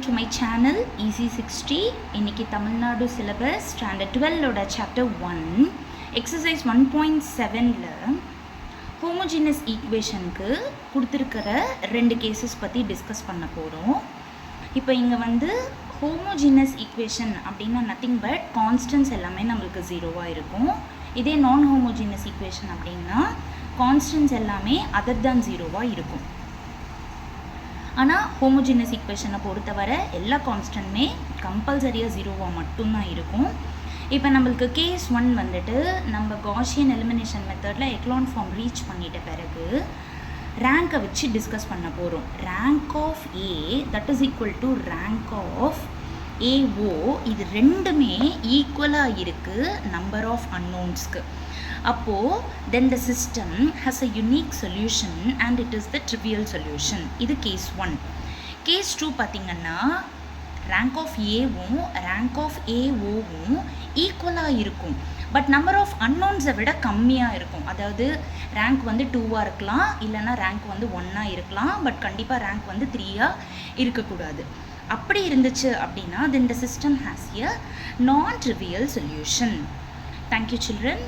To my channel Easy 60. இன்னைக்கு Tamil Nadu syllabus standard 12 chapter 1 exercise 1.7ல homogeneous ஈக்குவேஷனுக்கு கொடுத்துருக்கிற 2 கேசஸ் பற்றி டிஸ்கஸ் பண்ண போகிறோம். இப்போ இங்கே வந்து ஹோமோஜீனஸ் ஈக்குவேஷன் அப்படின்னா நத்திங் பட் கான்ஸ்டன்ட்ஸ் எல்லாமே நம்மளுக்கு ஜீரோவாக இருக்கும். இதே நான் ஹோமோஜீனஸ் ஈக்குவேஷன் அப்படின்னா கான்ஸ்டன்ட்ஸ் எல்லாமே அதர் தான் ஜீரோவாக இருக்கும். ஆனால் ஹோமோஜீனஸ் ஈக்குவேஷனை பொறுத்தவரை எல்லா கான்ஸ்டன்ட்மே கம்பல்சரியாக ஜீரோவாக மட்டும்தான் இருக்கும். இப்போ நம்மளுக்கு கேஸ் 1 வந்துட்டு நம்ம காஷியன் எலிமினேஷன் மெத்தடில் எக்லான் ஃபார்ம் ரீச் பண்ணிட்ட பிறகு ரேங்கை வச்சு டிஸ்கஸ் பண்ண போகிறோம். Rank of A that is equal to rank of A O. இது ரெண்டுமே ஈக்குவலாக இருக்குது நம்பர் ஆஃப் அன்னோன்ஸ்க்கு. அப்போது then the system has a unique solution and it is the trivial solution. இது கேஸ் 1. கேஸ் 2 பார்த்திங்கன்னா ரேங்க் ஆஃப் ஏவும் ரேங்க் ஆஃப் ஏஓவும் ஈக்குவலாக இருக்கும், பட் நம்பர் ஆஃப் அன்னோன்ஸை விட கம்மியாக இருக்கும். அதாவது ரேங்க் வந்து 2ஆக இருக்கலாம், இல்லைனா ரேங்க் வந்து 1ஆக இருக்கலாம், பட் கண்டிப்பாக ரேங்க் வந்து 3ஆக இருக்கக்கூடாது. அப்படி இருந்துச்சு அப்படின்னா தென் த சிஸ்டம் ஹாஸ் எ நான் ட்ரிவியல் சொல்யூஷன். Thank you children.